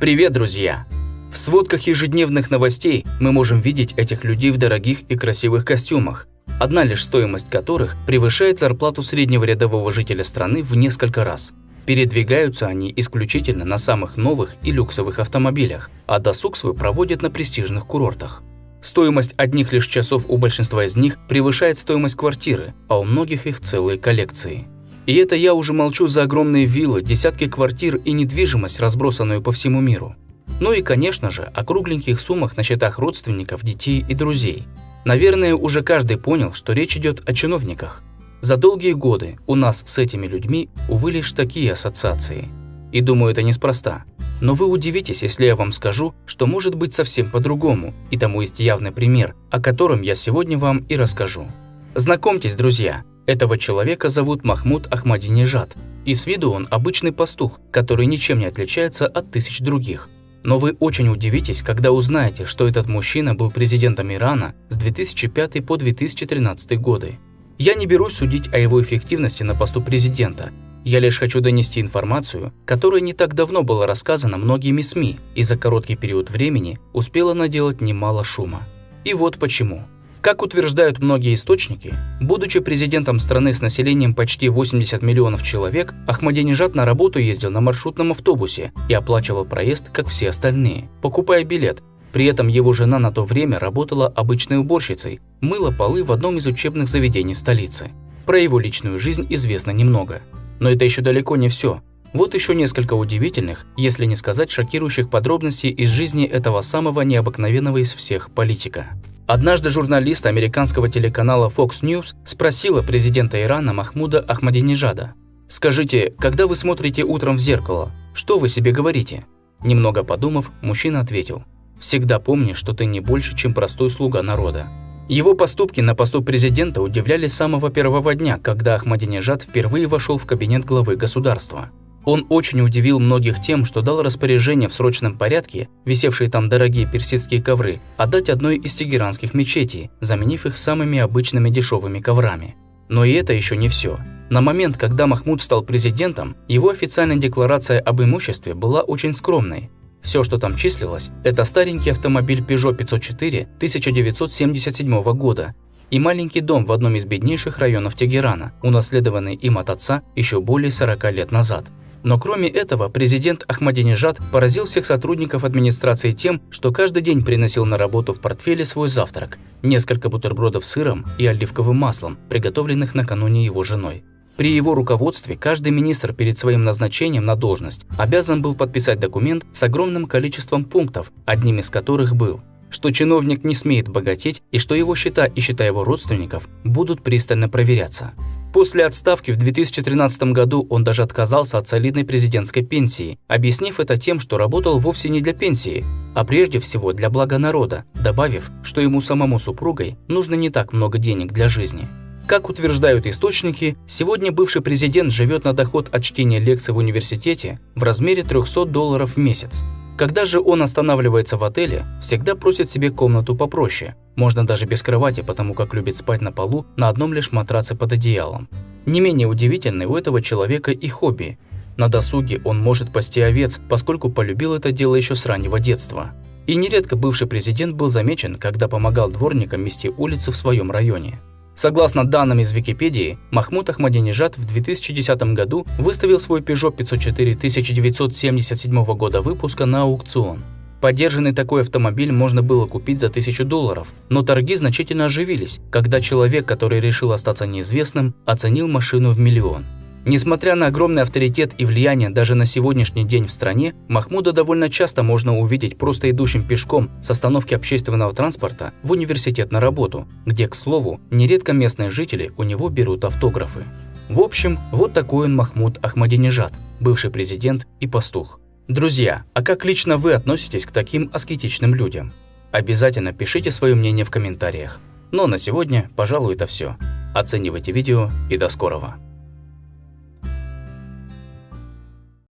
Привет, друзья! В сводках ежедневных новостей мы можем видеть этих людей в дорогих и красивых костюмах, одна лишь стоимость которых превышает зарплату среднего рядового жителя страны в несколько раз. Передвигаются они исключительно на самых новых и люксовых автомобилях, а досуг свой проводят на престижных курортах. Стоимость одних лишь часов у большинства из них превышает стоимость квартиры, а у многих их целые коллекции. И это я уже молчу за огромные виллы, десятки квартир и недвижимость, разбросанную по всему миру. Ну и, конечно же, о кругленьких суммах на счетах родственников, детей и друзей. Наверное, уже каждый понял, что речь идет о чиновниках. За долгие годы у нас с этими людьми, увы, лишь такие ассоциации. И думаю, это неспроста. Но вы удивитесь, если я вам скажу, что может быть совсем по-другому, и тому есть явный пример, о котором я сегодня вам и расскажу. Знакомьтесь, друзья, этого человека зовут Махмуд Ахмадинежад, и с виду он обычный пастух, который ничем не отличается от тысяч других. Но вы очень удивитесь, когда узнаете, что этот мужчина был президентом Ирана с 2005 по 2013 годы. Я не берусь судить о его эффективности на посту президента. Я лишь хочу донести информацию, которая не так давно была рассказана многими СМИ и за короткий период времени успела наделать немало шума. И вот почему. Как утверждают многие источники, будучи президентом страны с населением почти 80 миллионов человек, Ахмадинежад на работу ездил на маршрутном автобусе и оплачивал проезд, как все остальные, покупая билет. При этом его жена на то время работала обычной уборщицей, мыла полы в одном из учебных заведений столицы. Про его личную жизнь известно немного. Но это еще далеко не все. Вот еще несколько удивительных, если не сказать шокирующих подробностей из жизни этого самого необыкновенного из всех политика. Однажды журналист американского телеканала Fox News спросила президента Ирана Махмуда Ахмадинежада: «Скажите, когда вы смотрите утром в зеркало, что вы себе говорите?» Немного подумав, мужчина ответил: «Всегда помни, что ты не больше, чем простой слуга народа». Его поступки на посту президента удивляли с самого первого дня, когда Ахмадинежад впервые вошел в кабинет главы государства. Он очень удивил многих тем, что дал распоряжение в срочном порядке, висевшие там дорогие персидские ковры, отдать одной из тегеранских мечетей, заменив их самыми обычными дешевыми коврами. Но и это еще не все. На момент, когда Махмуд стал президентом, его официальная декларация об имуществе была очень скромной. Все, что там числилось, это старенький автомобиль Peugeot 504 1977 года и маленький дом в одном из беднейших районов Тегерана, унаследованный им от отца еще более 40 лет назад. Но кроме этого, президент Ахмадинежад поразил всех сотрудников администрации тем, что каждый день приносил на работу в портфеле свой завтрак – несколько бутербродов с сыром и оливковым маслом, приготовленных накануне его женой. При его руководстве каждый министр перед своим назначением на должность обязан был подписать документ с огромным количеством пунктов, одним из которых был, что чиновник не смеет богатеть и что его счета и счета его родственников будут пристально проверяться. После отставки в 2013 году он даже отказался от солидной президентской пенсии, объяснив это тем, что работал вовсе не для пенсии, а прежде всего для блага народа, добавив, что ему самому супругой нужно не так много денег для жизни. Как утверждают источники, сегодня бывший президент живет на доход от чтения лекций в университете в размере $300 в месяц. Когда же он останавливается в отеле, всегда просит себе комнату попроще, можно даже без кровати, потому как любит спать на полу на одном лишь матраце под одеялом. Не менее удивительны у этого человека и хобби. На досуге он может пасти овец, поскольку полюбил это дело еще с раннего детства. И нередко бывший президент был замечен, когда помогал дворникам мести улицы в своем районе. Согласно данным из Википедии, Махмуд Ахмадинежад в 2010 году выставил свой Peugeot 504 1977 года выпуска на аукцион. Подержанный такой автомобиль можно было купить за $1000, но торги значительно оживились, когда человек, который решил остаться неизвестным, оценил машину в $1 000 000. Несмотря на огромный авторитет и влияние даже на сегодняшний день в стране, Махмуда довольно часто можно увидеть просто идущим пешком с остановки общественного транспорта в университет на работу, где, к слову, нередко местные жители у него берут автографы. В общем, вот такой он Махмуд Ахмадинежад, бывший президент и пастух. Друзья, а как лично вы относитесь к таким аскетичным людям? Обязательно пишите свое мнение в комментариях. Но на сегодня, пожалуй, это все. Оценивайте видео и до скорого.